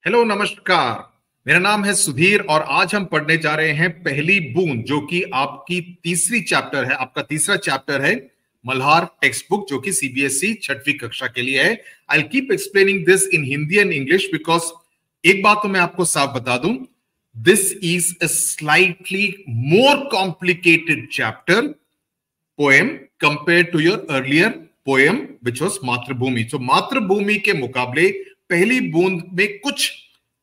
Hello नमस्कार, मेरा नाम है सुधीर और आज हम पढ़ने जा रहे हैं पहली बूंद, जो कि आपकी आपका तीसरा चैप्टर है मल्हार टेक्स्ट बुक, जो कि सीबीएसई छठवीं कक्षा के लिए है। I keep explaining this in Hindi and English because एक बात तो मैं आपको साफ बता दूं, this is a slightly more complicated chapter poem compare to your earlier poem which was Matribhumi. तो मातृभूमि के मुकाबले पहली बूंद में कुछ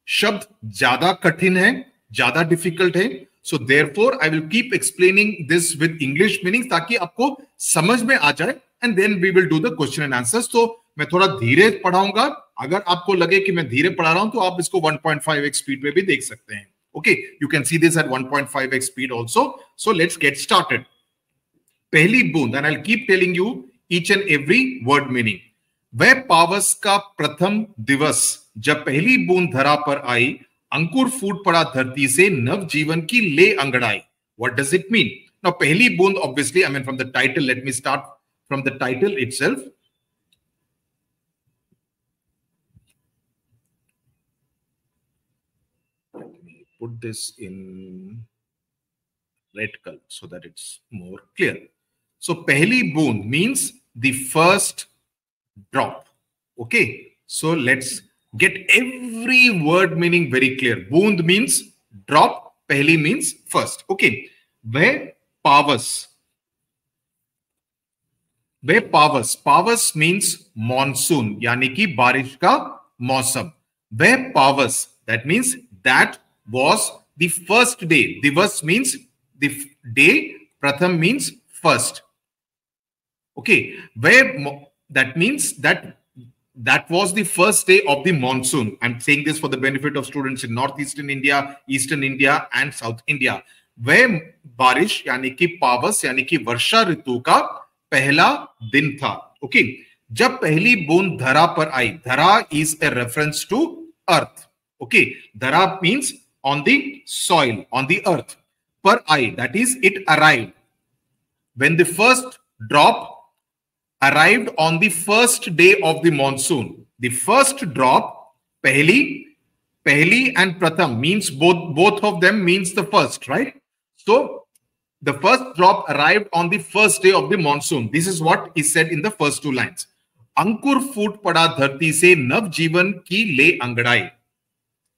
शब्द ज्यादा कठिन है, ज्यादा डिफिकल्ट है। So therefore I will keep explaining this with English meaning ताकि आपको समझ में आ जाए and then we will do the question and answers. तो मैं थोड़ा धीरे पढ़ाऊंगा, अगर आपको लगे कि मैं धीरे पढ़ा रहा हूं तो आप इसको 1.5x स्पीड पे भी देख सकते हैं। Okay, you can see this eight 1.5x speed also. So let's get started. पहली बूंद, and I will keep telling you each and every word meaning. वह पावस का प्रथम दिवस जब पहली बूंद धरा पर आई, अंकुर फूट पड़ा धरती से, नव जीवन की ले अंगड़ाई। What does it mean? Now पहली बूंद, obviously I mean from the title, let me start from the title itself. Let me put this in red color so that it's more clear. So pehli boond means the first drop. Okay, so let's get every word meaning very clear. Boond means drop, pehli means first. Okay, where pavas, pavas means monsoon, yani ki barish ka mausam. Where pavas, that means that was the first day. Divas means the day, pratham means first. Okay, where that means that was the first day of the monsoon. I'm saying this for the benefit of students in northeastern India, eastern India and south India. where बारिश यानी कि पावस यानी कि वर्षा ऋतु का पहला दिन था। ओके, जब पहली बूंद धरा पर आई, dhara is a reference to earth. Okay, dhara means on the soil, on the earth. पर आई, that is it arrived when the first drop arrived on the first day of the monsoon. The first drop, pehli and pratham means both of them means the first, right? So the first drop arrived on the first day of the monsoon. This is what is said in the first two lines. Ankur फूट पड़ा धरती से, नव जीवन की ले अंगड़ाई.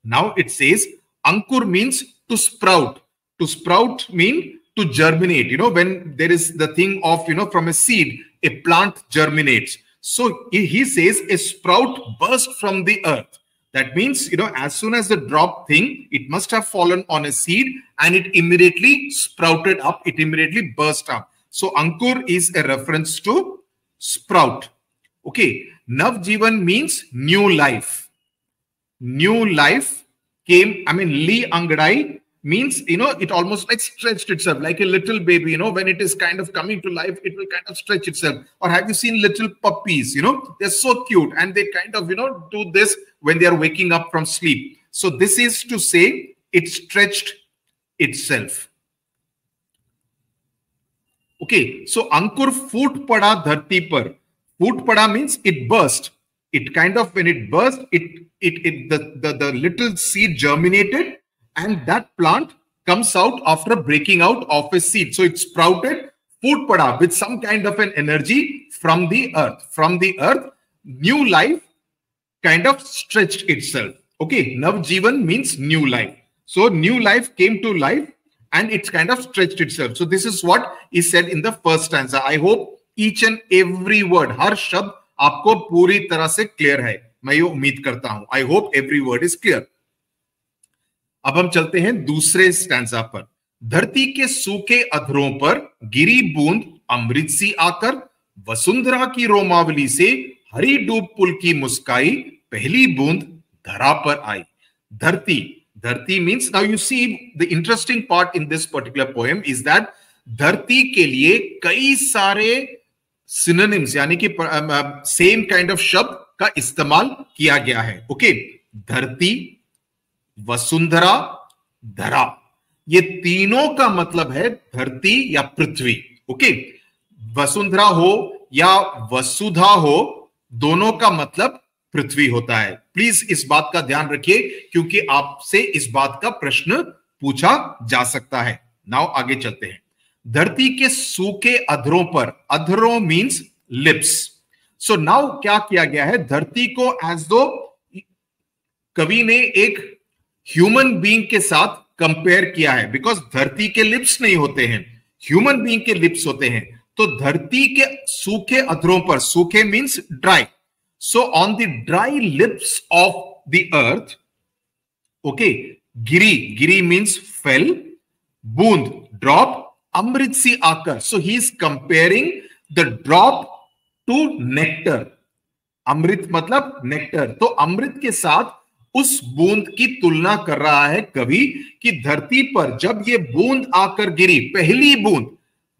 Now it says ankur means to sprout. To sprout mean to germinate. You know, when there is the thing of, you know, from a seed, a plant germinates. So he says a sprout burst from the earth. That means, you know, as soon as the drop thing, it must have fallen on a seed and it immediately sprouted up. It immediately burst up. So ankur is a reference to sprout. Okay. Nav Jivan means new life. New life came, I mean, li angadai means, you know, it almost like stretched itself like a little baby. You know, when it is kind of coming to life, it will kind of stretch itself. Or have you seen little puppies? You know, they're so cute and they kind of, you know, do this when they are waking up from sleep. So this is to say it stretched itself. Okay, so ankur फूट पड़ा धरती पर. फूट पड़ा means it burst. It kind of, when it burst, the little seed germinated. And that plant comes out after breaking out of a seed. So it sprouted, food pada, with some kind of an energy from the earth. From the earth, new life kind of stretched itself. Okay, Nav Jivan means new life. So new life came to life and it's kind of stretched itself. So this is what is said in the first stanza. I hope each and every word, har shabd aapko puri tarah se clear hai. मैं ये उम्मीद करता हूं. I hope every word is clear. अब हम चलते हैं दूसरे स्टैंजा पर। धरती के सूखे अधरों पर गिरी बूंद अमृत सी आकर, वसुंधरा की रोमावली से हरी डूब पुल की मुस्काई, पहली बूंद धरा पर आई। धरती, धरती means, now you see the interesting part in this particular poem is that धरती के लिए कई सारे सिनोनिम्स यानी कि सेम काइंड ऑफ शब्द का इस्तेमाल किया गया है। ओके, धरती, वसुंधरा, धरा, ये तीनों का मतलब है धरती या पृथ्वी। ओके, वसुंधरा हो या वसुधा हो, दोनों का मतलब पृथ्वी होता है। प्लीज इस बात का ध्यान रखिए क्योंकि आपसे इस बात का प्रश्न पूछा जा सकता है। नाउ आगे चलते हैं। धरती के सूखे अधरों पर, अधरों मींस लिप्स। सो नाउ क्या किया गया है, धरती को एज दो कवि ने एक ह्यूमन बीइंग के साथ कंपेयर किया है, बिकॉज धरती के लिप्स नहीं होते हैं, ह्यूमन बीइंग के लिप्स होते हैं। तो धरती के सूखे अधरों पर, सूखे means dry, so on the dry lips of the earth, okay, गिरी, गिरी मींस फेल, बूंद ड्रॉप, अमृत सी आकर। So he is comparing the drop to nectar. अमृत मतलब नेक्टर, तो अमृत के साथ उस बूंद की तुलना कर रहा है कवि कि धरती पर जब ये बूंद आकर गिरी, पहली बूंद,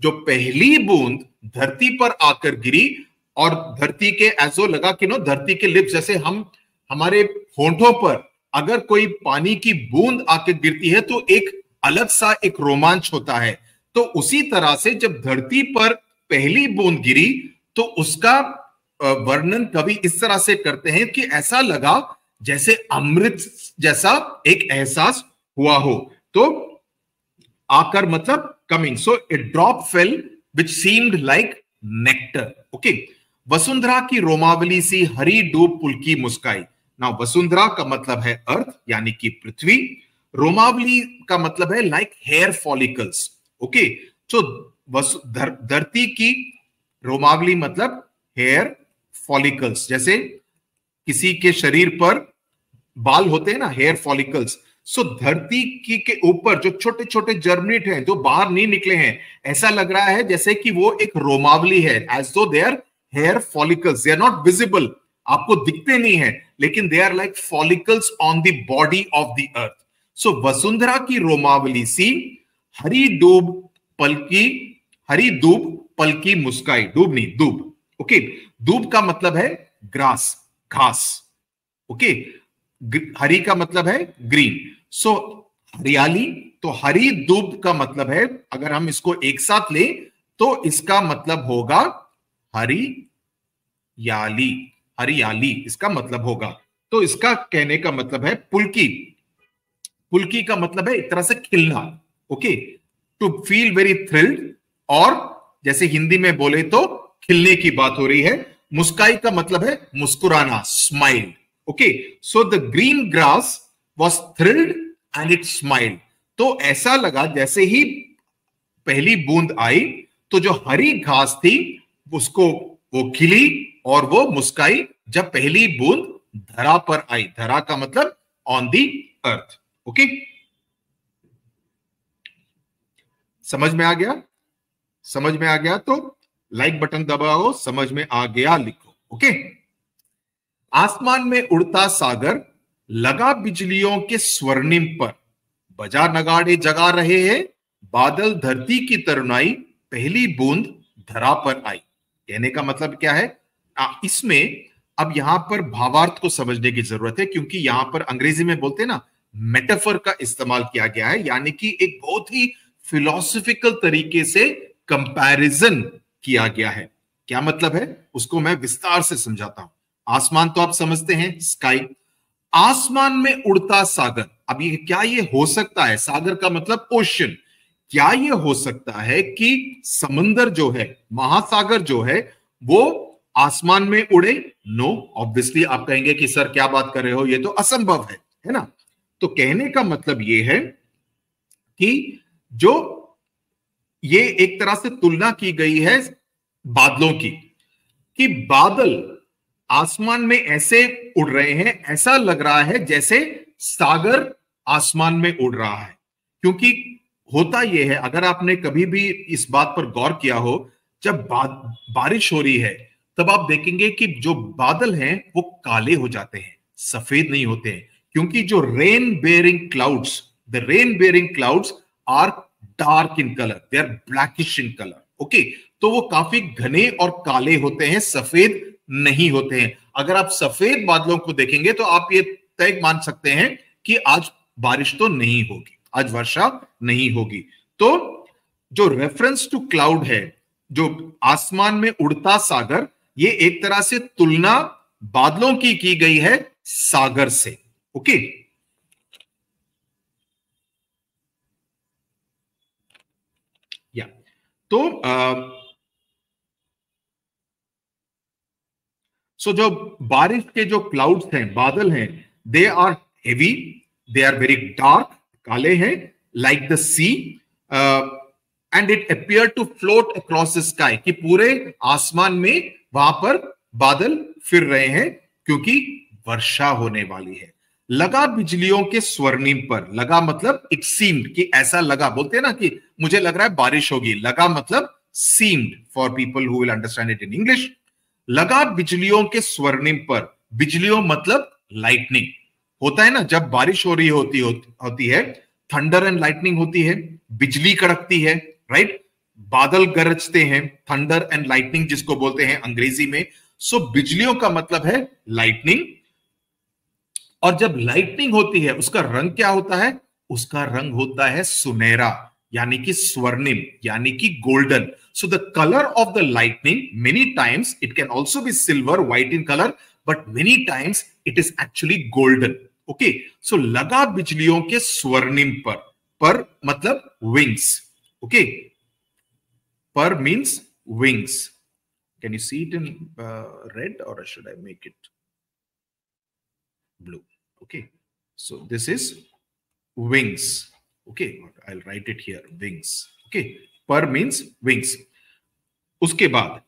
जो पहली बूंद धरती पर आकर गिरी, और धरती के ऐसो लगा कि नो धरती के लिप्स, जैसे हम हमारे होंठों पर अगर कोई पानी की बूंद आकर गिरती है तो एक अलग सा एक रोमांच होता है। तो उसी तरह से जब धरती पर पहली बूंद गिरी तो उसका वर्णन कवि इस तरह से करते हैं कि ऐसा लगा जैसे अमृत जैसा एक एहसास हुआ हो। तो आकर मतलब coming, so a drop fell which seemed like nectar. Okay, वसुंधरा की रोमावली सी हरी डूब पुलकी मुस्काई। ना वसुंधरा का मतलब है अर्थ यानी कि पृथ्वी, रोमावली का मतलब है लाइक हेयर फॉलिकल्स। ओके, तो धरती की रोमावली मतलब हेयर फॉलिकल्स, जैसे किसी के शरीर पर बाल होते हैं ना, हेयर फॉलिकल्स। सो धरती की के ऊपर जो छोटे छोटे जर्मिनेट हैं जो बाहर नहीं निकले हैं, ऐसा लग रहा है जैसे कि वो एक रोमावली है, as though they are hair follicles, they are not visible, आपको दिखते नहीं है, लेकिन they are like follicles on the body of the earth. So वसुंधरा की रोमावली सी हरी डूब पलकी, हरी दूब पलकी मुस्काई, डूब नहीं दूब। ओके, दूब का मतलब है ग्रास, घास। ओके, हरी का मतलब है ग्रीन, सो हरियाली। तो हरी दूब का मतलब है, अगर हम इसको एक साथ लें तो इसका मतलब होगा हरियाली, हरियाली इसका मतलब होगा। तो इसका कहने का मतलब है पुलकी, पुलकी का मतलब है एक तरह से खिलना। Okay, to feel very thrilled, और जैसे हिंदी में बोले तो खिलने की बात हो रही है। मुस्काई का मतलब है मुस्कुराना, smile. Okay, so the green grass was thrilled and it smiled. तो ऐसा लगा जैसे ही पहली बूंद आई तो जो हरी घास थी उसको वो खिली और वो मुस्काई जब पहली बूंद धरा पर आई। धरा का मतलब ऑन दी अर्थ। ओके, समझ में आ गया? समझ में आ गया तो लाइक बटन दबाओ, समझ में आ गया लिखो। ओके, आसमान में उड़ता सागर लगा बिजलियों के स्वर्णिम पर, बजा नगाड़े जगा रहे हैं, बादल धरती की तरुणाई, पहली बूंद धरा पर आई। कहने का मतलब क्या है? इसमें अब यहां पर भावार्थ को समझने की जरूरत है, क्योंकि यहां पर अंग्रेजी में बोलते हैं ना, मेटाफर का इस्तेमाल किया गया है, यानी कि एक बहुत ही फिलोसफिकल तरीके से कंपैरिजन किया गया है। क्या मतलब है उसको मैं विस्तार से समझाता हूं। आसमान तो आप समझते हैं, स्काई। आसमान में उड़ता सागर, अब ये क्या ये हो सकता है? सागर का मतलब ओशन। क्या ये हो सकता है कि समंदर जो है, महासागर जो है, वो आसमान में उड़े? नो, ऑब्वियसली आप कहेंगे कि सर क्या बात कर रहे हो, ये तो असंभव है ना। तो कहने का मतलब ये है कि जो ये एक तरह से तुलना की गई है बादलों की, कि बादल आसमान में ऐसे उड़ रहे हैं, ऐसा लग रहा है जैसे सागर आसमान में उड़ रहा है। क्योंकि होता यह है, अगर आपने कभी भी इस बात पर गौर किया हो, जब बारिश हो रही है तब आप देखेंगे कि जो बादल हैं वो काले हो जाते हैं, सफेद नहीं होते हैं, क्योंकि जो rain bearing clouds, the rain bearing clouds are dark in colour, they are blackish in colour. Okay, तो वो काफी घने और काले होते हैं, सफेद नहीं होते हैं। अगर आप सफेद बादलों को देखेंगे तो आप ये तय मान सकते हैं कि आज बारिश तो नहीं होगी, आज वर्षा नहीं होगी। तो जो रेफरेंस टू क्लाउड है, जो आसमान में उड़ता सागर, ये एक तरह से तुलना बादलों की गई है सागर से। ओके, या तो सो जो बारिश के जो क्लाउड्स हैं, बादल हैं, they are heavy, they are very dark, काले हैं, like the sea, and it appear to float across the sky, कि पूरे आसमान में वहां पर बादल फिर रहे हैं क्योंकि वर्षा होने वाली है। लगा बिजलियों के स्वर्णिम पर, लगा मतलब इट सीम्ड, कि ऐसा लगा, बोलते हैं ना कि मुझे लग रहा है बारिश होगी, लगा मतलब seemed, for people who will understand it in English. लगा बिजलियों के स्वर्णिम पर, बिजलियों मतलब लाइटनिंग, होता है ना जब बारिश हो रही होती है, थंडर एंड लाइटनिंग होती है, बिजली कड़कती है, राइट, बादल गरजते हैं, थंडर एंड लाइटनिंग जिसको बोलते हैं अंग्रेजी में। सो बिजलियों का मतलब है लाइटनिंग, और जब लाइटनिंग होती है उसका रंग क्या होता है? उसका रंग होता है सुनहरा, यानी कि स्वर्णिम, यानी कि golden. So the colour of the lightning, many times it can also be silver, white in colour, but many times it is actually golden. Okay, so लगा बिजलियों के स्वर्णिम पर मतलब विंग्स। ओके, पर means wings. Can you see it in red or should I make it blue? Okay, so this is wings. Okay, I'll write it here, wings. Okay, per means wings. उसके बाद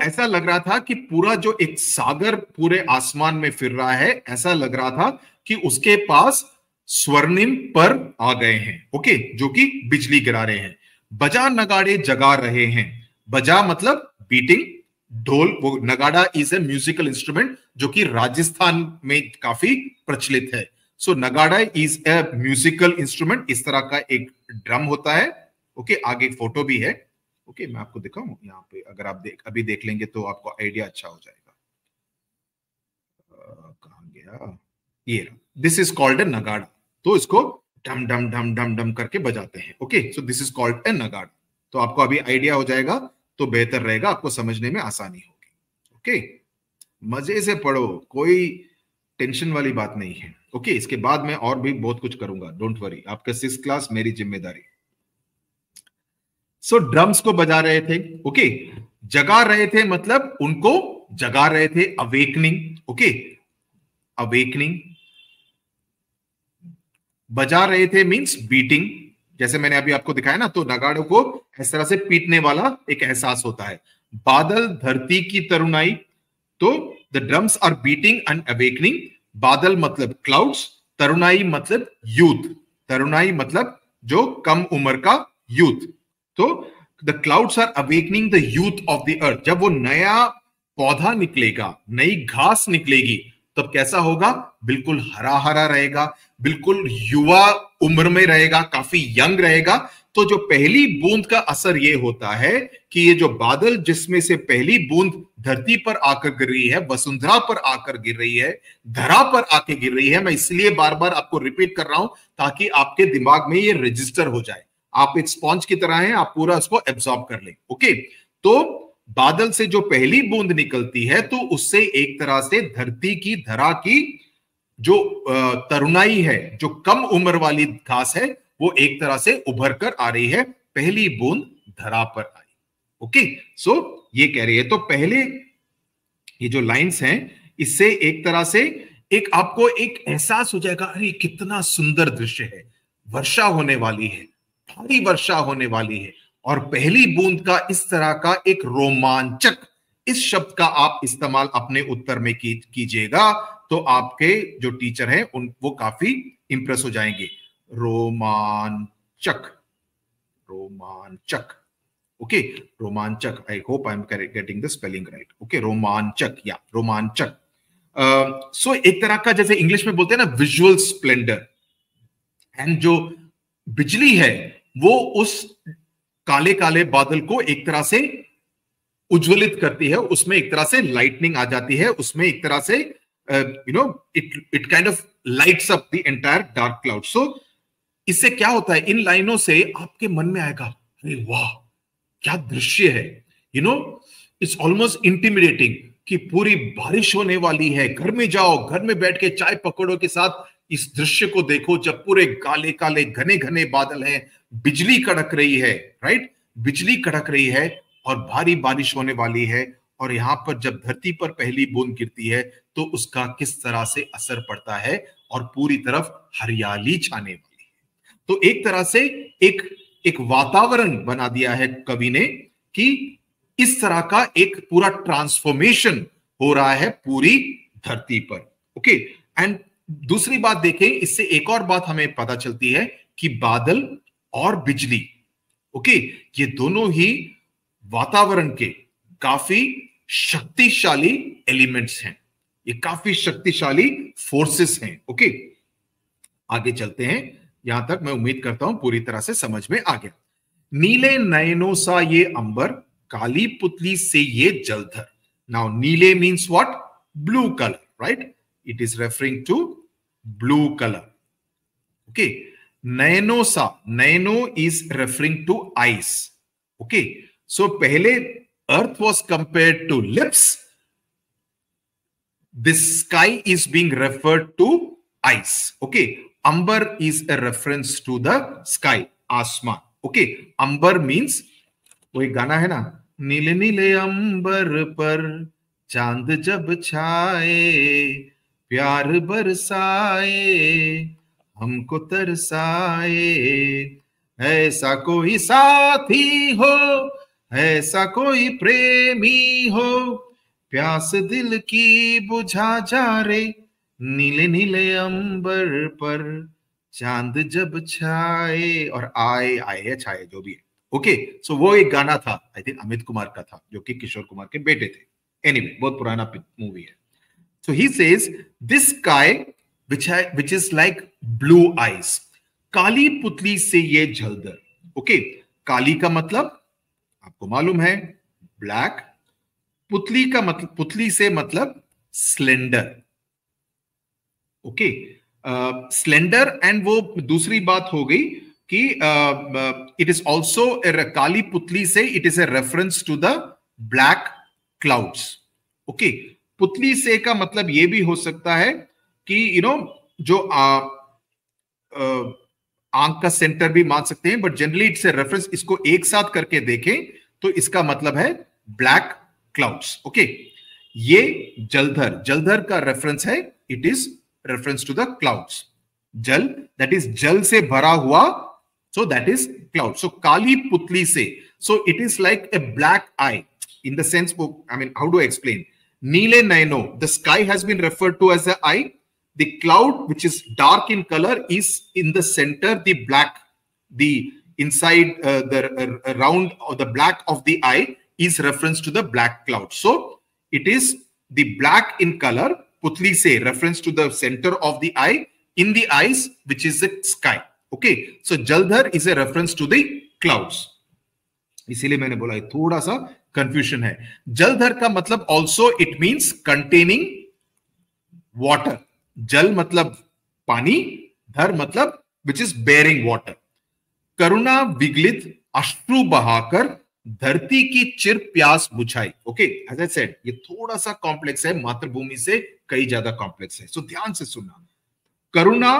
ऐसा लग रहा था कि पूरा जो एक सागर पूरे आसमान में फिर रहा है, ऐसा लग रहा था कि उसके पास स्वर्णिम पर आ गए हैं। ओके, जो कि बिजली गिरा रहे हैं। बजा नगाड़े जगा रहे हैं, बजा मतलब बीटिंग, ढोल, वो नगाड़ा इज ए म्यूजिकल इंस्ट्रूमेंट जो कि राजस्थान में काफी प्रचलित है। सो नगाड़ा इज ए म्यूजिकल इंस्ट्रूमेंट, इस तरह का एक ड्रम होता है। ओके, आगे फोटो भी है। ओके, मैं आपको दिखाऊं यहाँ पे, अगर आप अभी देख लेंगे तो आपको आइडिया अच्छा हो जाएगा। कहां गया ये, दिस इज कॉल्ड ए नगाड़ा। तो इसको डम डम डम डम डम करके बजाते हैं। Okay, so this is called a नगाड़ा। तो आपको अभी आइडिया हो जाएगा तो बेहतर रहेगा, आपको समझने में आसानी होगी। ओके, मजे से पढ़ो, कोई टेंशन वाली बात नहीं है। ओके, इसके बाद मैं और भी बहुत कुछ करूंगा, डोंट वरी, आपका 6th क्लास मेरी जिम्मेदारी। सो ड्रम्स को बजा रहे थे। ओके, जगा रहे थे मतलब उनको जगा रहे थे, अवेकनिंग। Okay, awakening. बजा रहे थे मींस बीटिंग, जैसे मैंने अभी आपको दिखाया ना, तो नगाड़ों को इस तरह से पीटने वाला एक एहसास होता है। बादल धरती की तरुणाई, तो the drums are beating and awakening. बादल मतलब क्लाउड्स, तरुणाई मतलब यूथ, तरुणाई मतलब जो कम उम्र का यूथ। तो the clouds are awakening the youth of the earth. जब वो नया पौधा निकलेगा, नई घास निकलेगी, तब कैसा होगा? बिल्कुल हरा हरा रहेगा, बिल्कुल युवा उम्र में रहेगा, काफी यंग रहेगा। तो जो पहली बूंद का असर ये होता है कि ये जो बादल जिसमें से पहली बूंद धरती पर आकर गिर रही है, वसुंधरा पर आकर गिर रही है, धरा पर आके गिर रही है, मैं इसलिए बार बार आपको रिपीट कर रहा हूं ताकि आपके दिमाग में ये रजिस्टर हो जाए। आप एक स्पॉन्ज की तरह हैं, आप पूरा इसको एब्सॉर्ब कर लें। ओके, तो बादल से जो पहली बूंद निकलती है तो उससे एक तरह से धरती की, धरा की जो तरुणाई है, जो कम उम्र वाली घास है, वो एक तरह से उभर कर आ रही है, पहली बूंद धरा पर आई। ओके, सो ये कह रही है। तो पहले ये जो लाइंस हैं, इससे एक तरह से एक आपको एक एहसास हो जाएगा, अरे कितना सुंदर दृश्य है, वर्षा होने वाली है, भारी वर्षा होने वाली है। और पहली बूंद का इस तरह का एक रोमांचक, इस शब्द का आप इस्तेमाल अपने उत्तर में कीजिएगा तो आपके जो टीचर हैं वो काफी इंप्रेस हो जाएंगे। रोमांचक, रोमांचक। ओके, रोमांचक। I hope I am getting the spelling right. Okay, रोमांचक या रोमांचक। सो एक तरह का, जैसे इंग्लिश में बोलते हैं ना, विजुअल स्प्लेंडर। एंड जो बिजली है वो उस काले काले बादल को एक तरह से उज्ज्वलित करती है, उसमें एक तरह से लाइटनिंग आ जाती है, उसमें एक तरह से it kind of lights up the entire dark cloud. So इससे क्या होता है, इन लाइनों से आपके मन में आएगा, अरे वाह क्या दृश्य है, इट्स ऑलमोस्ट इंटिमिडेटिंग। कि पूरी बारिश होने वाली है, घर में जाओ, घर में बैठ के चाय पकौड़ों के साथ इस दृश्य को देखो जब पूरे काले काले घने घने बादल हैं, बिजली कड़क रही है, राइट, बिजली कड़क रही है और भारी बारिश होने वाली है। और यहां पर जब धरती पर पहली बूंद गिरती है तो उसका किस तरह से असर पड़ता है और पूरी तरफ हरियाली छाने वाली है। तो एक तरह से एक एक वातावरण बना दिया है कवि ने कि इस तरह का एक पूरा ट्रांसफॉर्मेशन हो रहा है पूरी धरती पर। ओके, एंड दूसरी बात देखें, इससे एक और बात हमें पता चलती है कि बादल और बिजली, ओके, ये दोनों ही वातावरण के काफी शक्तिशाली एलिमेंट्स हैं, ये काफी शक्तिशाली फोर्सेस हैं। ओके, आगे चलते हैं, यहां तक मैं उम्मीद करता हूं पूरी तरह से समझ में आ गया। नीले नयनों सा ये अंबर, काली पुतली से ये जलधर। नाउ नीले means what? Blue colour, right? It is referring to blue colour. Okay, नयनों सा, नयनो is referring to eyes. Okay, so पहले earth was compared to lips, this sky is being referred to ice. Okay, amber is a reference to the sky, आसमान। okay, amber means वो एक गाना है ना, नीले नीले अंबर पर चांद जब छाए, प्यार बरसाए हमको तरसाए, ऐसा कोई साथी हो, ऐसा कोई प्रेमी हो, प्यास दिल की बुझा जा रे, नीले नीले अंबर पर चांद जब छाए, और आए, आए है छाए जो भी है। ओके, सो वो एक गाना था, आई थिंक अमित कुमार का था, जो कि किशोर कुमार के बेटे थे। एनीवे, बहुत पुराना मूवी है। So he says this sky which is like blue eyes, काली पुतली से ये झलधर। ओके, काली का मतलब आपको मालूम है ब्लैक, पुतली का मतलब, पुतली से मतलब स्लेंडर। ओके, स्लेंडर, एंड वो दूसरी बात हो गई कि इट इज ऑल्सो काली पुतली से it is a reference to the black clouds. Okay, पुतली से का मतलब ये भी हो सकता है कि जो आंख का सेंटर भी मान सकते हैं, but generally it's a reference, इसको एक साथ करके देखें तो इसका मतलब है ब्लैक क्लाउड्स। ओके, ये जलधर, जलधर का रेफरेंस है, it is reference to the clouds. जल, दैट इज जल से भरा हुआ, so that is cloud. So काली पुतली से, so it is like a black eye in the sense, I mean how do explain? नीले नयनो, the sky has been referred to as a eye, the cloud which is dark in color is in the center, the black, the inside the round or the black of the eye is reference to the black cloud. So it is the black in color, putli se reference to the center of the eye, in the eyes which is the sky. Okay, so jaldhar is a reference to the clouds. इसीलिए मैंने बोला थोड़ा सा confusion है। जलधर का मतलब also it means containing water. जल मतलब पानी, धर मतलब विच इज बेयरिंग वाटर। करुणा विगलित अश्रु बहाकर धरती की चिर प्यास बुझाई। ओके, एज आई सेड, ये थोड़ा सा कॉम्प्लेक्स है, मातृभूमि से कई ज्यादा कॉम्प्लेक्स है, सो ध्यान से सुनना। करुणा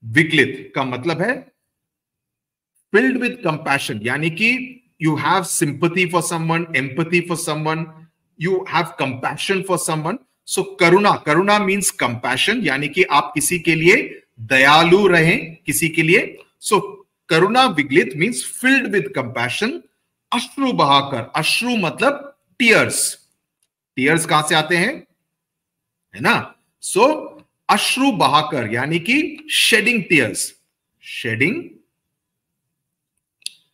विगलित का मतलब है फिल्ड विद कंपैशन, यानी कि you have sympathy for someone, empathy for someone, you have compassion for someone. So Karuna, Karuna means compassion, यानी कि आप किसी के लिए दयालु रहें, किसी के लिए। सो करुणा विगलित मीन्स फिल्ड विद कंपैशन। अश्रु बहाकर, अश्रु मतलब टीयर्स, टीयर्स कहां से आते हैं, है ना? सो अश्रु बहाकर यानी कि shedding tears, shedding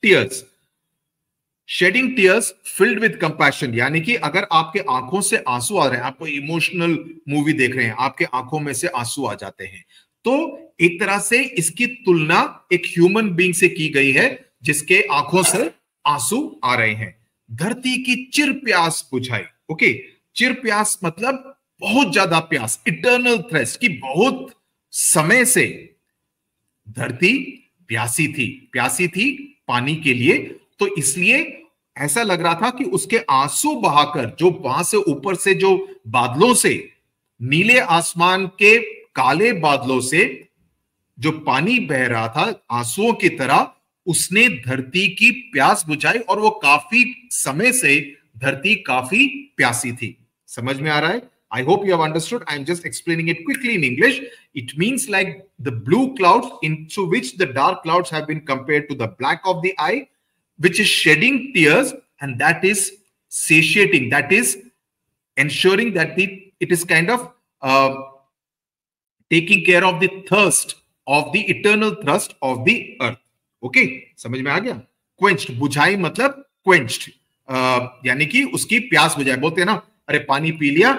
tears, shedding tears filled with compassion, यानी कि अगर आपके आंखों से आंसू आ रहे हैं, आपको इमोशनल मूवी देख रहे हैं, आपके आंखों में से आंसू आ जाते हैं, तो एक तरह से इसकी तुलना एक ह्यूमन बीइंग से की गई है जिसके आंखों से आंसू आ रहे हैं। धरती की चिर प्यास बुझाई। ओके, चिर प्यास मतलब बहुत ज्यादा प्यास, इटर्नल थ्रस्ट, की बहुत समय से धरती प्यासी थी, प्यासी थी पानी के लिए, तो इसलिए ऐसा लग रहा था कि उसके आंसू बहाकर, जो वहां से ऊपर से जो बादलों से, नीले आसमान के काले बादलों से जो पानी बह रहा था आंसुओं की तरह, उसने धरती की प्यास बुझाई, और वो काफी समय से धरती काफी प्यासी थी। समझ में आ रहा है? I hope you have understood. I am just explaining it quickly in English. It means like the blue clouds into which the dark clouds have been compared to the black of the eye, which is shedding tears, and that is satiating. That is ensuring that it is kind of taking care of the thirst of the eternal thrust of the earth. Okay, समझ में आ गया? Quenched, बुझाई मतलब quenched, यानी कि उसकी प्यास बुझाई। बोलते हैं ना, अरे पानी पी लिया,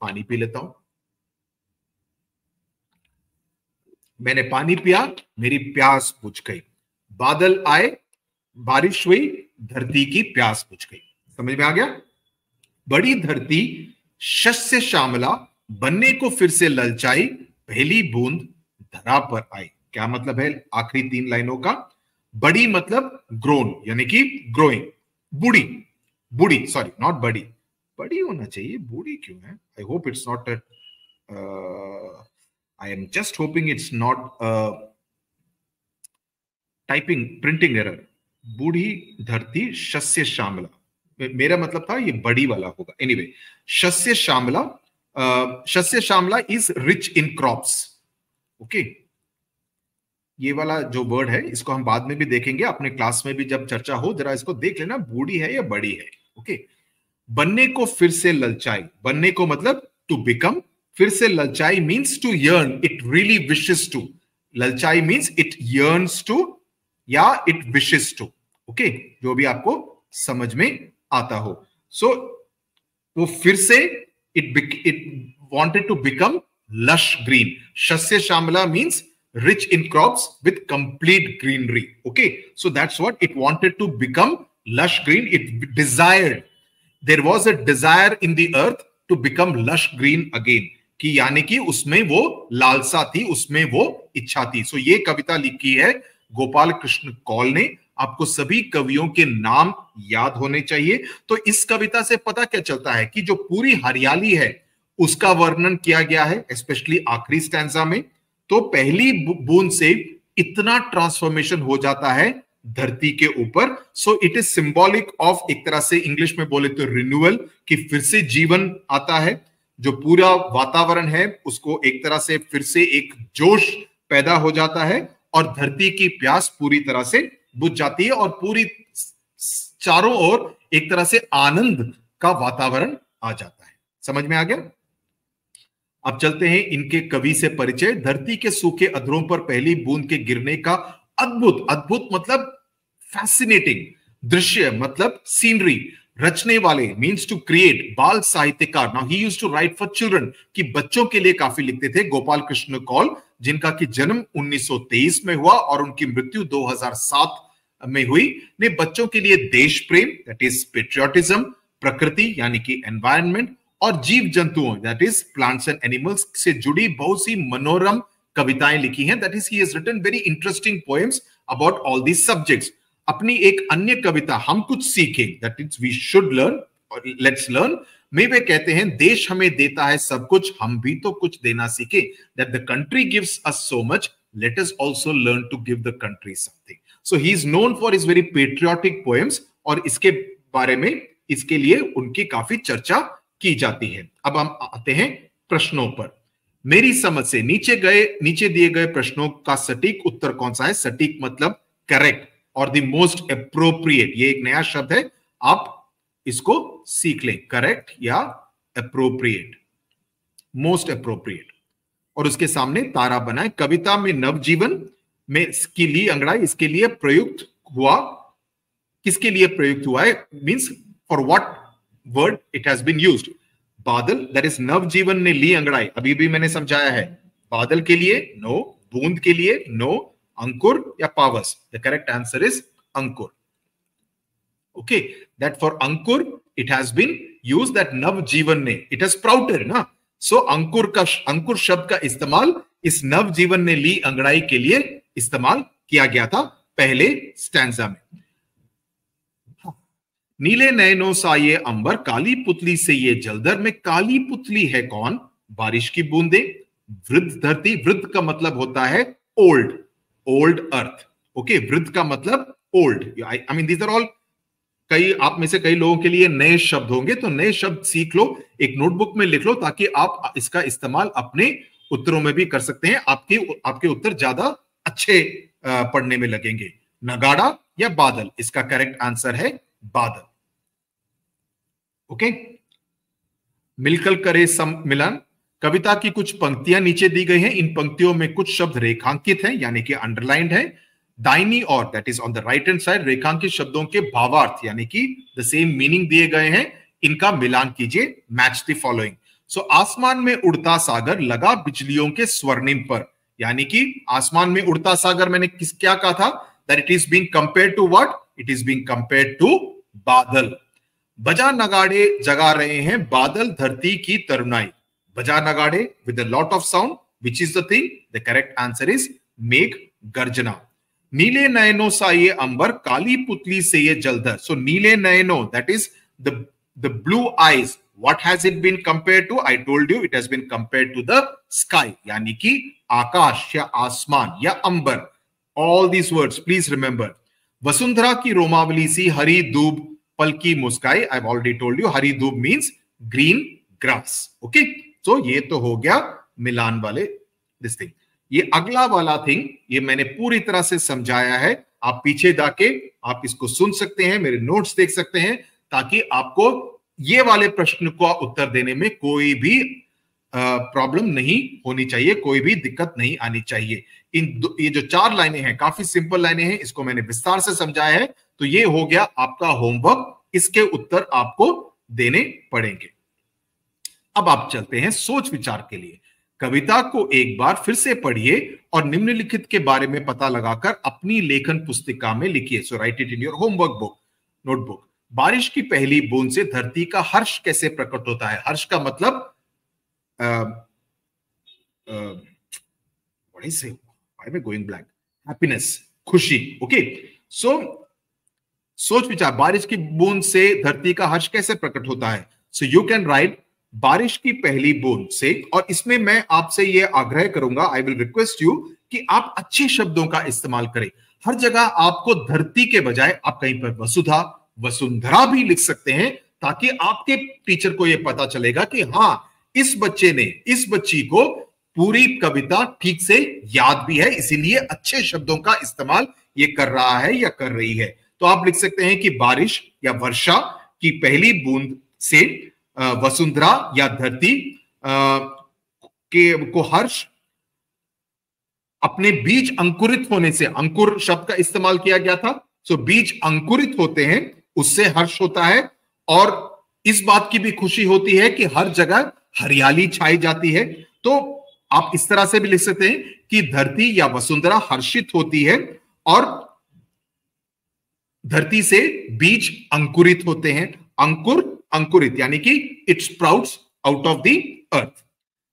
पानी पी लेता हूं, मैंने पानी पिया, मेरी प्यास बुझ गई। बादल आए, बारिश हुई, धरती की प्यास बुझ गई। समझ में आ गया? बड़ी धरती शस्य श्यामला बनने को फिर से ललचाई, पहली बूंद धरा पर आई। क्या मतलब है आखिरी 3 लाइनों का? बड़ी मतलब ग्रोन, यानी कि growing. Burhi, Burhi, sorry not बड़ी, बड़ी होना चाहिए, बूढ़ी क्यों है? I hope it's not I am just hoping it's not typing printing error. बूढ़ी धरती शस्य श्यामला, मेरा मतलब था ये बड़ी वाला होगा। एनीवे, शस्य श्यामला, शस्य श्यामला is rich in crops. Okay, ये वाला जो वर्ड है इसको हम बाद में भी देखेंगे अपने क्लास में भी, जब चर्चा हो जरा इसको देख लेना, बूढ़ी है या बड़ी है। ओके, बनने को फिर से ललचाई, बनने को मतलब टू बिकम, फिर से ललचाई means to yearn, it really wishes to. ललचाई मीन्स इट यर्न्स टू या इट विशेस टू। ओके, जो भी आपको समझ में आता हो। सो वो फिर से it wanted to become lush green. Shasya Shamala means rich in crops with complete greenery. Okay, so that's what it wanted to become, lush green. It desired, there was a desire in the earth to become lush green again, कि यानी कि उसमें वो लालसा थी, उसमें वो इच्छा थी। सो ये कविता लिखी है गोपाल कृष्ण कौल ने। आपको सभी कवियों के नाम याद होने चाहिए। तो इस कविता से पता क्या चलता है कि जो पूरी हरियाली है उसका वर्णन किया गया है, स्पेशली आखिरी स्टैंजा में। तो पहली बूंद से इतना ट्रांसफॉर्मेशन हो जाता है धरती के ऊपर। सो इट इज सिंबॉलिक ऑफ, एक तरह से इंग्लिश में बोले तो रिन्यूअल, कि फिर से जीवन आता है। जो पूरा वातावरण है उसको एक तरह से फिर से एक जोश पैदा हो जाता है, और धरती की प्यास पूरी तरह से बुझ जाती है, और पूरी चारों ओर एक तरह से आनंद का वातावरण आ जाता है। समझ में आ गया? अब चलते हैं इनके कवि से परिचय। धरती के सूखे अधरों पर पहली बूंद के गिरने का अद्भुत, अद्भुत मतलब फैसिनेटिंग दृश्य, मतलब सीनरी, रचने वाले मीन्स टू क्रिएट, बाल साहित्यकार। Now he used to write for children, कि बच्चों के लिए काफी लिखते थे। गोपाल कृष्ण कौल, जिनका कि जन्म 1923 में हुआ और उनकी मृत्यु 2007 में हुई, ने बच्चों के लिए देश प्रेम, दैट इज पेट्रियोटिज्म, प्रकृति यानी कि एनवायरनमेंट, और जीव जंतुओं, that is plants and animals से जुड़ी बहुत सी मनोरम कविताएं लिखी हैं। That is he has written very interesting poems about all these subjects. अपनी एक अन्य कविता हम कुछ सीखें, that is we should learn, let's learn, में वे कहते हैं देश हमें देता है सब कुछ, हम भी तो कुछ देना सीखे। That the country gives us so much, let us also learn to give the country something. So he is known for his very patriotic poems, और इसके बारे में, इसके लिए उनकी काफी चर्चा की जाती है। अब हम आते हैं प्रश्नों पर। मेरी समझ से नीचे दिए गए प्रश्नों का सटीक उत्तर कौन सा है? सटीक मतलब करेक्ट और द मोस्ट अप्रोप्रिएट। ये एक नया शब्द है, आप इसको सीख लें, करेक्ट या अप्रोप्रिएट, मोस्ट अप्रोप्रिएट। और उसके सामने तारा बनाए। कविता में नवजीवन में की ली अंगड़ाई, इसके लिए प्रयुक्त हुआ, किसके लिए प्रयुक्त हुआ है? Means for what word it has been used? बादल, दैट इज नवजीवन ने ली अंगड़ाई, अभी भी मैंने समझाया है। बादल के लिए नो, बूंद के लिए नो, अंकुर या पावस? द करेक्ट आंसर इज अंकुर। ओके, दैट फॉर अंकुर it has been use, that नवजीवन ने, इट हैज स्प्राउटेड ना। सो अंकुर शब्द का इस्तेमाल इस नवजीवन ने ली अंगड़ाई के लिए इस्तेमाल किया गया था पहले स्टैंजा में। नीले नयनों सा ये अंबर, काली पुतली से ये जलधर। में काली पुतली है कौन? बारिश की बूंदे। वृद्ध धरती, वृद्ध का मतलब होता है ओल्ड, ओल्ड अर्थ। ओके, वृद्ध का मतलब old. I mean these are all, कई आप में से कई लोगों के लिए नए शब्द होंगे, तो नए शब्द सीख लो, एक नोटबुक में लिख लो, ताकि आप इसका इस्तेमाल अपने उत्तरों में भी कर सकते हैं। आपके उत्तर ज्यादा अच्छे पढ़ने में लगेंगे। नगाड़ा या बादल, इसका करेक्ट आंसर है बादल। ओके, मिलकर करे सम्मिलन। कविता की कुछ पंक्तियां नीचे दी गई हैं, इन पंक्तियों में कुछ शब्द रेखांकित हैं, यानी कि अंडरलाइंड है। दाहिनी और, that is on the right hand side, रेखांकित शब्दों के भावार्थ यानी कि द सेम मीनिंग दिए गए हैं, इनका मिलान कीजिए। Match the following. सो आसमान में उड़ता सागर, लगा बिजलियों के स्वर्णिम पर। यानी कि आसमान में उड़ता सागर, मैंने क्या कहा था? That it is being compared to what? It is being compared to बादल। बजा नगाड़े जगा रहे हैं बादल धरती की तरुणाई। बजा नगाड़े with a lot of sound, which is the thing? The correct answer is मेघ गर्जना। नीले नयनों सा ये अंबर, काली पुतली से ये जलधर। सो नीले नयनों, that is the blue eyes, what has it been compared to? I told you it has been compared to the sky, यानी कि आकाश या आसमान या अंबर। all these words please remember। Vasundhara की रोमावली सी हरी दूब पल की मुस्काई। I've already told you हरी दूब means green grass। okay, so ये तो हो गया मिलान वाले this thing। ये अगला वाला थिंग, ये मैंने पूरी तरह से समझाया है, आप पीछे जाके आप इसको सुन सकते हैं, मेरे नोट्स देख सकते हैं, ताकि आपको ये वाले प्रश्न का उत्तर देने में कोई भी प्रॉब्लम नहीं होनी चाहिए, कोई भी दिक्कत नहीं आनी चाहिए। ये जो 4 लाइनें हैं, काफी सिंपल लाइनें हैं, इसको मैंने विस्तार से समझाया है। तो ये हो गया आपका होमवर्क, इसके उत्तर आपको देने पड़ेंगे। अब आप चलते हैं सोच विचार के लिए। कविता को एक बार फिर से पढ़िए और निम्नलिखित के बारे में पता लगाकर अपनी लेखन पुस्तिका में लिखिए। So write it in your homework book, notebook. बारिश की पहली बूंद से धरती का हर्ष कैसे प्रकट होता है? हर्ष का मतलब what I say? Why am I going blank? Happiness, खुशी। ओके, सो सोच विचार, बारिश की बूंद से धरती का हर्ष कैसे प्रकट होता है? सो यू कैन राइट बारिश की पहली बूंद से, और इसमें मैं आपसे यह आग्रह करूंगा, आई विल रिक्वेस्ट यू कि आप अच्छे शब्दों का इस्तेमाल करें। हर जगह आपको धरती के बजाय आप कहीं पर वसुधा, वसुंधरा भी लिख सकते हैं, ताकि आपके टीचर को यह पता चलेगा कि हाँ, इस बच्चे ने, इस बच्ची को पूरी कविता ठीक से याद भी है, इसीलिए अच्छे शब्दों का इस्तेमाल ये कर रहा है या कर रही है। तो आप लिख सकते हैं कि बारिश या वर्षा की पहली बूंद से वसुंधरा या धरती को हर्ष अपने बीज अंकुरित होने से, अंकुर शब्द का इस्तेमाल किया गया था। सो बीज अंकुरित होते हैं, उससे हर्ष होता है, और इस बात की भी खुशी होती है कि हर जगह हरियाली छाई जाती है। तो आप इस तरह से भी लिख सकते हैं कि धरती या वसुंधरा हर्षित होती है और धरती से बीज अंकुरित होते हैं। अंकुर, अंकुरित यानी कि it sprouts out of the earth.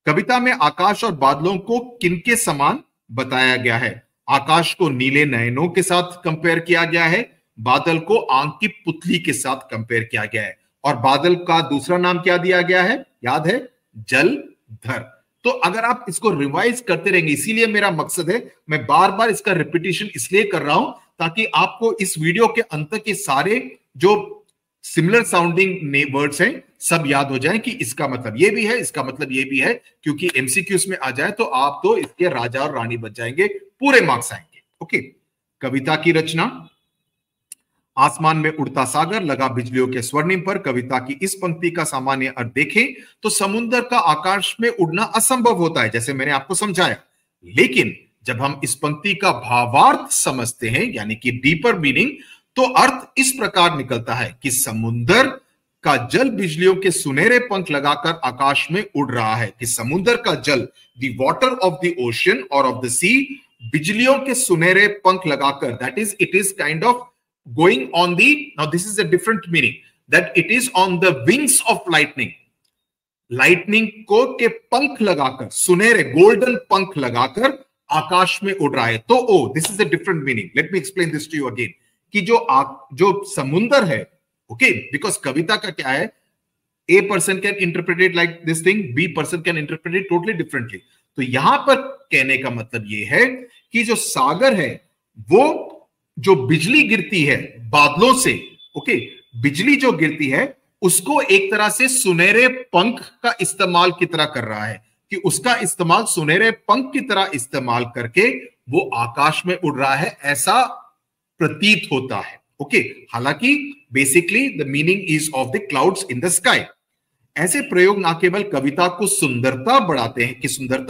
कविता में आकाश और बादलों को किनके समान बताया गया है? आकाश को नीले नयनों के साथ कंपेयर किया गया है, बादल को आंख की पुतली के साथ कंपेयर किया गया है, और बादल का दूसरा नाम क्या दिया गया है? याद है? जलधर। तो अगर आप इसको रिवाइज करते रहेंगे, इसीलिए मेरा मकसद है, मैं बार बार इसका रिपीटिशन इसलिए कर रहा हूं ताकि आपको इस वीडियो के अंत के सारे जो सिमिलर साउंडिंग वर्ड्स हैं सब याद हो जाएं कि इसका मतलब ये भी है, इसका मतलब ये भी है, क्योंकि एमसीक्यूज में आ जाए तो आप तो इसके राजा और रानी बच जाएंगे, पूरे मार्क्स आएंगे। ओके, कविता की रचना। आसमान में उड़ता सागर, लगा बिजलियों के स्वर्णिम पर। कविता की इस पंक्ति का सामान्य अर्थ देखें तो समुद्र का आकाश में उड़ना असंभव होता है, जैसे मैंने आपको समझाया। लेकिन जब हम इस पंक्ति का भावार्थ समझते हैं, यानी कि डीपर मीनिंग, तो अर्थ इस प्रकार निकलता है कि समुद्र का जल बिजलियों के सुनहरे पंख लगाकर आकाश में उड़ रहा है। कि समुद्र का जल, the water of the ocean और ऑफ द सी, बिजलियों के सुनहरे पंख लगाकर, that is it is kind of going on the, now this is a different meaning, that it is on the wings of lightning, lightning को के पंख लगाकर, सुनहरे गोल्डन पंख लगाकर आकाश में उड़ रहा है। तो this is a different meaning, let me explain this to you again, कि जो समुंदर है, ओके, बिकॉज कविता का क्या है, A person can interpret it like this thing, B person can interpret it totally differently. तो यहां पर कहने का मतलब ये है कि जो सागर है वो जो बिजली गिरती है बादलों से, ओके, बिजली जो गिरती है उसको एक तरह से सुनहरे पंख का इस्तेमाल की तरह कर रहा है, कि उसका इस्तेमाल सुनहरे पंख की तरह इस्तेमाल करके वो आकाश में उड़ रहा है, ऐसा प्रतीत होता है। ओके, हालांकि basically the meaning is of the clouds in the sky. ऐसे प्रयोग ना केवल कविता को सुंदरता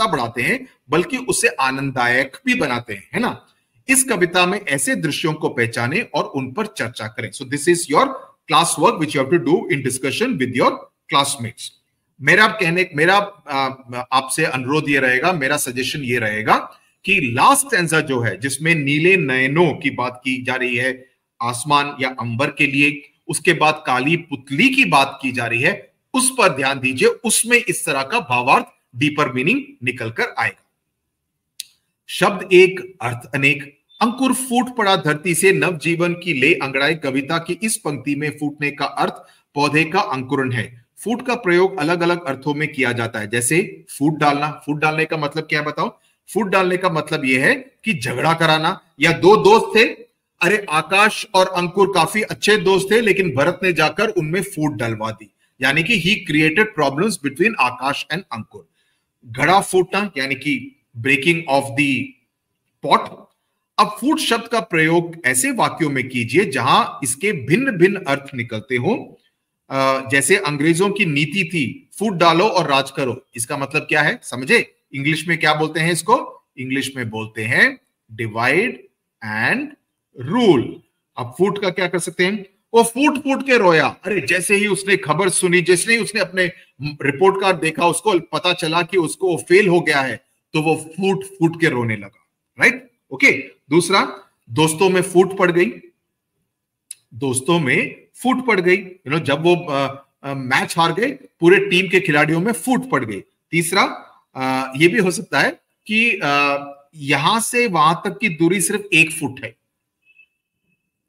बढ़ाते हैं बल्कि उसे आनंददायक भी बनाते हैं, है ना। इस कविता में ऐसे दृश्यों को पहचानें और उन पर चर्चा करें। So this is your class work which you have to do in discussion with your classmates. मेरा आपसे अनुरोध ये रहेगा, मेरा सजेशन ये रहेगा कि लास्ट स्टैंजा जो है जिसमें नीले नयनों की बात की जा रही है आसमान या अंबर के लिए, उसके बाद काली पुतली की बात की जा रही है, उस पर ध्यान दीजिए, उसमें इस तरह का भावार्थ, डीपर मीनिंग निकल कर आएगा। शब्द एक, अर्थ अनेक। अंकुर फूट पड़ा धरती से, नव जीवन की ले अंगड़ाई। कविता की इस पंक्ति में फूटने का अर्थ पौधे का अंकुरण है। फूट का प्रयोग अलग अलग अर्थों में किया जाता है, जैसे फूट डालना। फूट डालने का मतलब क्या है बताओ? फूट डालने का मतलब यह है कि झगड़ा कराना, या दो दोस्त थे, अरे आकाश और अंकुर काफी अच्छे दोस्त थे लेकिन भरत ने जाकर उनमें फूट डलवा दी, यानी कि ही क्रिएटेड प्रॉब्लम्स बिटवीन आकाश एंड अंकुर। घड़ा फूटना यानी कि ब्रेकिंग ऑफ द पॉट। अब फूट शब्द का प्रयोग ऐसे वाक्यों में कीजिए जहां इसके भिन्न भिन्न अर्थ निकलते हो। जैसे अंग्रेजों की नीति थी फूट डालो और राज करो, इसका मतलब क्या है समझे? इंग्लिश में क्या बोलते हैं इसको? इंग्लिश में बोलते हैं डिवाइड एंड रूल। अब फूट का क्या कर सकते हैं? वो फूट फूट के रोया। अरे जैसे ही उसने खबर सुनी, जैसे ही उसने अपने रिपोर्ट कार्ड देखा, उसको पता चला कि उसको फेल हो गया है, तो वो फूट फूट के रोने लगा। Right, okay. दूसरा, दोस्तों में फूट पड़ गई। दोस्तों में फूट पड़ गई, जब वो मैच हार गए, पूरे टीम के खिलाड़ियों में फूट पड़ गई। तीसरा, ये भी हो सकता है कि यहां से वहां तक की दूरी सिर्फ 1 फुट है।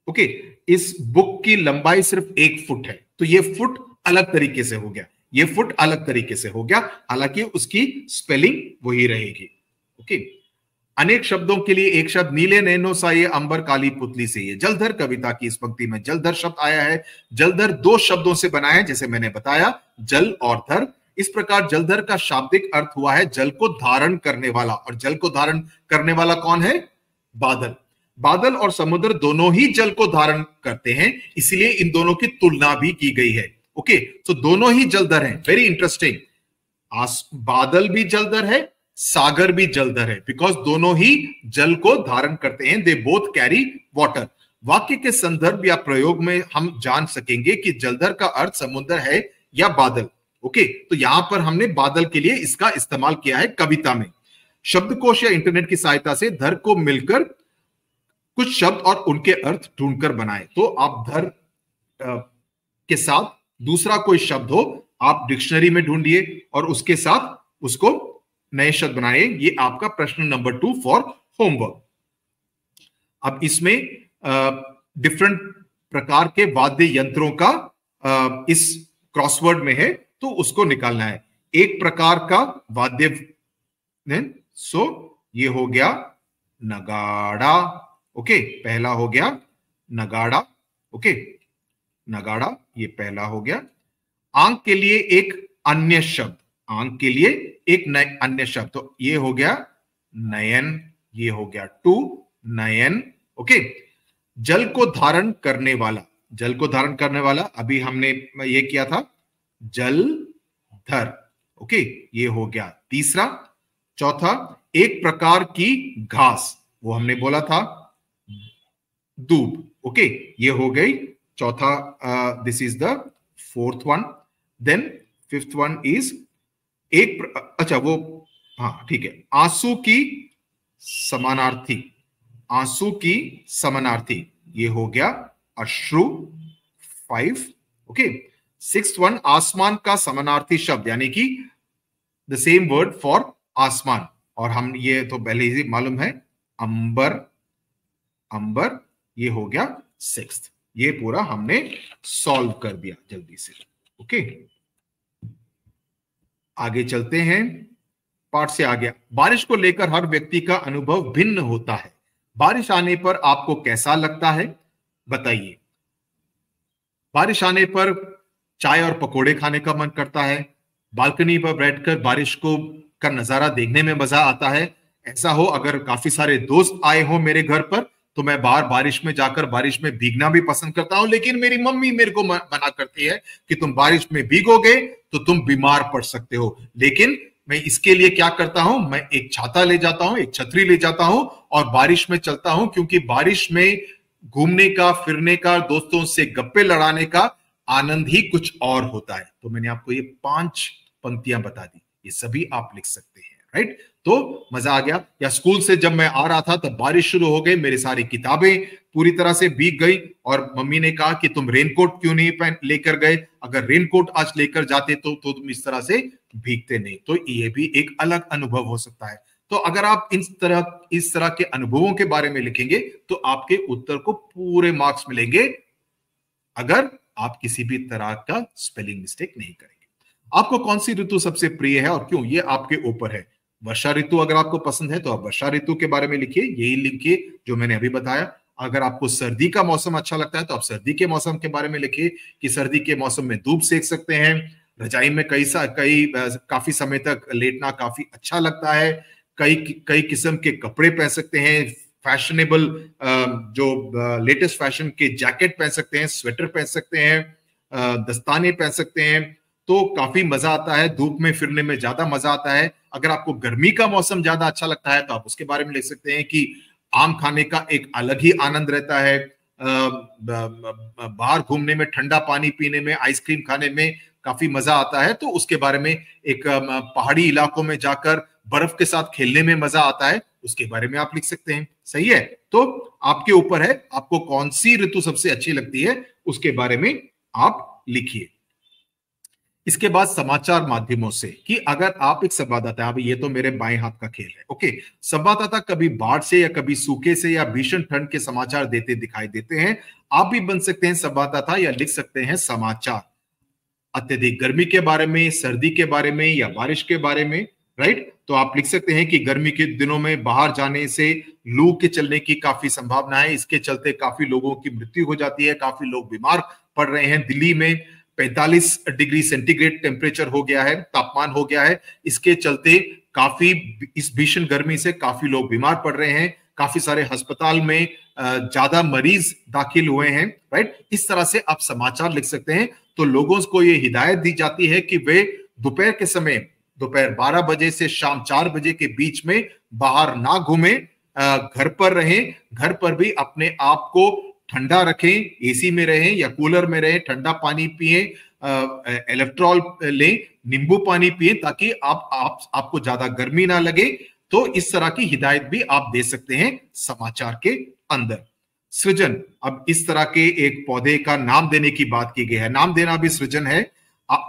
ओके, इस बुक की लंबाई सिर्फ 1 फुट है, तो ये फुट अलग तरीके से हो गया, ये फुट अलग तरीके से हो गया, हालांकि उसकी स्पेलिंग वही रहेगी। ओके, अनेक शब्दों के लिए एक शब्द। नीले नैनो सा ये अंबर काली पुतली से ये। जलधर कविता की इस पंक्ति में जलधर शब्द आया है। जलधर 2 शब्दों से बना है, जैसे मैंने बताया, जल और धर। इस प्रकार जलधर का शाब्दिक अर्थ हुआ है जल को धारण करने वाला, और जल को धारण करने वाला कौन है? बादल। बादल और समुद्र दोनों ही जल को धारण करते हैं, इसलिए इन दोनों की तुलना भी की गई है। ओके, तो दोनों ही जलधर हैं। Very interesting. बादल भी जलधर है, सागर भी जलधर है, बिकॉज दोनों ही जल को धारण करते हैं। They both carry water. वाक्य के संदर्भ या प्रयोग में हम जान सकेंगे कि जलधर का अर्थ समुद्र है या बादल। ओके, तो यहां पर हमने बादल के लिए इसका इस्तेमाल किया है कविता में। शब्दकोश या इंटरनेट की सहायता से धर को मिलकर कुछ शब्द और उनके अर्थ ढूंढकर बनाए। तो आप धर के साथ दूसरा कोई शब्द हो, आप डिक्शनरी में ढूंढिए और उसके साथ उसको नए शब्द बनाइए। ये आपका प्रश्न नंबर 2 फॉर होमवर्क। अब इसमें डिफरेंट प्रकार के वाद्य यंत्रों का इस क्रॉसवर्ड में है, तो उसको निकालना है। एक प्रकार का वाद्य, सो ये हो गया नगाड़ा। ओके, पहला हो गया नगाड़ा। ओके, नगाड़ा ये पहला हो गया। आंख के लिए एक अन्य शब्द, आंख के लिए एक अन्य शब्द, तो ये हो गया नयन। ये हो गया 2 नयन। ओके, जल को धारण करने वाला, जल को धारण करने वाला अभी हमने ये किया था जलधर। ओके, ये हो गया तीसरा। चौथा, एक प्रकार की घास, वो हमने बोला था दूब। ओके, ये हो गई चौथा। This is the 4th one. Then 5th one is अच्छा वो, हाँ ठीक है, आंसू की समानार्थी, आंसू की समानार्थी, ये हो गया अश्रु 5। ओके, 6th वन, आसमान का समानार्थी शब्द, यानी कि द सेम वर्ड फॉर आसमान, और हम ये तो पहले ही मालूम है अंबर, अंबर, ये हो गया 6th। ये पूरा हमने सॉल्व कर दिया जल्दी से। ओके, आगे चलते हैं, पाठ से आगे। बारिश को लेकर हर व्यक्ति का अनुभव भिन्न होता है। बारिश आने पर आपको कैसा लगता है, बताइए। बारिश आने पर चाय और पकोड़े खाने का मन करता है, बालकनी पर बैठकर बारिश को का नजारा देखने में मजा आता है। ऐसा हो अगर काफी सारे दोस्त आए हो मेरे घर पर, तो मैं बाहर बारिश में जाकर बारिश में भीगना भी पसंद करता हूं, लेकिन मेरी मम्मी मेरे को मना करती है कि तुम बारिश में भीगोगे तो तुम बीमार पड़ सकते हो। लेकिन मैं इसके लिए क्या करता हूं, मैं एक छाता ले जाता हूं, एक छतरी ले जाता हूं और बारिश में चलता हूं, क्योंकि बारिश में घूमने का, फिरने का, दोस्तों से गप्पे लड़ाने का आनंद ही कुछ और होता है। तो मैंने आपको ये 5 पंक्तियां बता दी, ये सभी आप लिख सकते हैं, राइट। तो मजा आ गया। या स्कूल से जब मैं आ रहा था तब बारिश शुरू हो गई, मेरी सारी किताबें पूरी तरह से भीग गई और मम्मी ने कहा कि तुम रेनकोट क्यों नहीं पहन लेकर गए, अगर रेनकोट आज लेकर जाते तो तुम इस तरह से भीगते नहीं। तो ये भी एक अलग अनुभव हो सकता है। तो अगर आप इस तरह के अनुभवों के बारे में लिखेंगे तो आपके उत्तर को पूरे मार्क्स मिलेंगे, अगर आप किसी भी तरह का स्पेलिंग मिस्टेक नहीं करेंगे। आपको कौन सी ऋतु सबसे प्रिय है और क्यों, ये आपके ऊपर है। वर्षा ऋतु अगर आपको पसंद है तो आप वर्षा ऋतु के बारे में लिखिए, यही लिखिए जो मैंने अभी बताया। अगर आपको सर्दी का मौसम अच्छा लगता है तो आप सर्दी के मौसम के बारे में लिखिए कि सर्दी के मौसम में धूप सेक सकते हैं, रजाई में काफी समय तक लेटना काफी अच्छा लगता है, कई किस्म के कपड़े पहन सकते हैं, फैशनेबल जो लेटेस्ट फैशन के जैकेट पहन सकते हैं, स्वेटर पहन सकते हैं, दस्ताने पहन सकते हैं। तो काफी मजा आता है, धूप में फिरने में ज्यादा मजा आता है। अगर आपको गर्मी का मौसम ज्यादा अच्छा लगता है तो आप उसके बारे में लिख सकते हैं कि आम खाने का एक अलग ही आनंद रहता है, बाहर घूमने में, ठंडा पानी पीने में, आइसक्रीम खाने में काफी मजा आता है। तो उसके बारे में एक पहाड़ी इलाकों में जाकर बर्फ के साथ खेलने में मजा आता है, उसके बारे में आप लिख सकते हैं। सही है, तो आपके ऊपर है आपको कौन सी ऋतु सबसे अच्छी लगती है, उसके बारे में आप लिखिए। इसके बाद समाचार माध्यमों से, कि अगर आप एक संवाददाता, अभी ये तो मेरे बाएं हाथ का खेल है, ओके। संवाददाता कभी बाढ़ से या कभी सूखे से या भीषण ठंड के समाचार देते दिखाई देते हैं। आप भी बन सकते हैं संवाददाता या लिख सकते हैं समाचार अत्यधिक गर्मी के बारे में, सर्दी के बारे में या बारिश के बारे में, राइट। तो आप लिख सकते हैं कि गर्मी के दिनों में बाहर जाने से लू के चलने की काफी संभावना है, इसके चलते काफी लोगों की मृत्यु हो जाती है, काफी लोग बीमार पड़ रहे हैं। दिल्ली में 45 डिग्री सेंटीग्रेड टेम्परेचर हो गया है, तापमान हो गया है, इसके चलते काफी इस भीषण गर्मी से काफी लोग बीमार पड़ रहे हैं, काफी सारे अस्पताल में ज्यादा मरीज दाखिल हुए हैं, राइट। इस तरह से आप समाचार लिख सकते हैं। तो लोगों को ये हिदायत दी जाती है कि वे दोपहर के समय, दोपहर 12 बजे से शाम 4 बजे के बीच में बाहर ना घूमें, घर पर रहें, घर पर भी अपने आप को ठंडा रखें, एसी में रहें या कूलर में रहें, ठंडा पानी पिए, इलेक्ट्रॉल लें, नींबू पानी पिए, ताकि आपको ज्यादा गर्मी ना लगे। तो इस तरह की हिदायत भी आप दे सकते हैं समाचार के अंदर। सृजन, अब इस तरह के एक पौधे का नाम देने की बात की गई है, नाम देना भी सृजन है।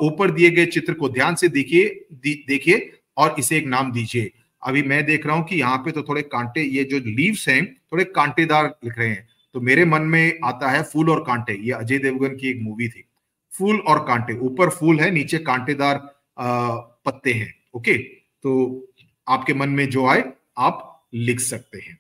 ऊपर दिए गए चित्र को ध्यान से देखिए और इसे एक नाम दीजिए। अभी मैं देख रहा हूं कि यहाँ पे तो थोड़े कांटे, ये जो लीव्स हैं थोड़े कांटेदार लिख रहे हैं, तो मेरे मन में आता है फूल और कांटे। ये अजय देवगन की एक मूवी थी, फूल और कांटे। ऊपर फूल है, नीचे कांटेदार पत्ते हैं, ओके। तो आपके मन में जो आए आप लिख सकते हैं।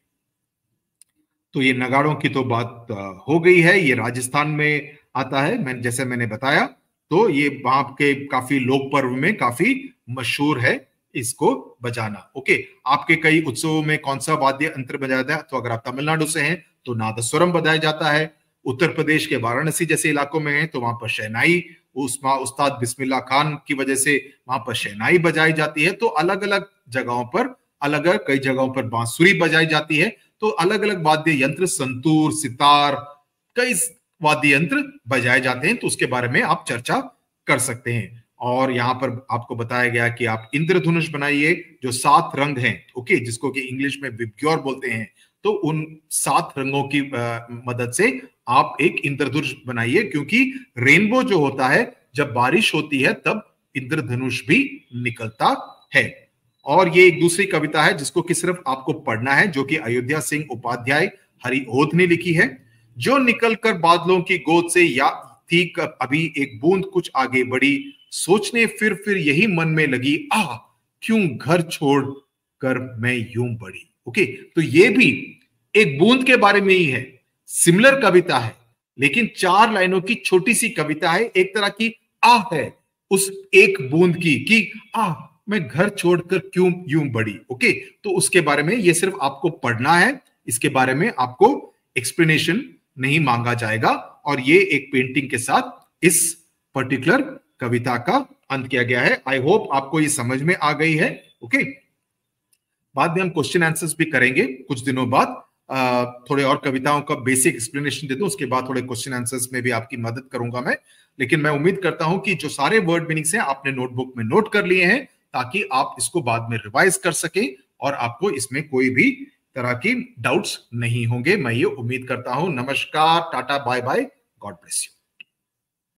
तो ये नगाड़ों की तो बात हो गई है, ये राजस्थान में आता है, जैसे मैंने बताया। तो ये वहां के काफी लोक पर्व में काफी मशहूर है इसको बजाना, ओके। आपके कई उत्सवों में कौन सा वाद्य यंत्र बजाया जाता है, तो अगर आप तमिलनाडु से हैं तो नादस्वरम बजाया जाता है। उत्तर प्रदेश के वाराणसी जैसे इलाकों में है तो वहां पर शहनाई, उस्ताद बिस्मिल्लाह खान की वजह से वहां पर शहनाई बजाई जाती है। तो अलग अलग जगहों पर कई जगहों पर बांसुरी बजाई जाती है। तो अलग अलग वाद्य यंत्र, संतूर, सितार, कई वाद्य यंत्र बजाए जाते हैं। तो उसके बारे में आप चर्चा कर सकते हैं। और यहाँ पर आपको बताया गया कि आप इंद्रधनुष बनाइए जो 7 रंग हैं, ओके, जिसको कि इंग्लिश में विबग्योर बोलते हैं। तो उन 7 रंगों की मदद से आप एक इंद्रधनुष बनाइए, क्योंकि रेनबो जो होता है, जब बारिश होती है तब इंद्रधनुष भी निकलता है। और ये एक दूसरी कविता है जिसको कि सिर्फ आपको पढ़ना है, जो कि अयोध्या सिंह उपाध्याय हरिओध ने लिखी है। जो निकलकर बादलों की गोद से या थी अभी एक बूंद कुछ आगे बढ़ी, सोचने फिर यही मन में लगी, क्यों घर छोड़ कर मैं यूं बढ़ी। ओके, तो ये भी एक बूंद के बारे में ही है, सिमिलर कविता है, लेकिन 4 लाइनों की छोटी सी कविता है, एक तरह की है उस एक बूंद की कि मैं घर छोड़कर क्यों यूं बढ़ी। ओके, तो उसके बारे में ये सिर्फ आपको पढ़ना है, इसके बारे में आपको एक्सप्लेनेशन नहीं मांगा जाएगा। और ये एक पेंटिंग के साथ इस पर्टिकुलर कविता का अंत किया गया है। आई होप आपको ये समझ में आ गई है। ओके, बाद में हम क्वेश्चन आंसर्स भी करेंगे कुछ दिनों बाद। थोड़े और कविताओं का बेसिक एक्सप्लेनेशन दे दूं, उसके बाद थोड़े क्वेश्चन आंसर्स में भी आपकी मदद करूंगा मैं। लेकिन मैं उम्मीद करता हूं कि जो सारे वर्ड मीनिंग्स हैं आपने नोटबुक में नोट कर लिए हैं, ताकि आप इसको बाद में रिवाइज कर सके और आपको इसमें कोई भी तरह की डाउट्स नहीं होंगे। मैं ये उम्मीद करता हूं। नमस्कार, tata, bye bye, God bless you.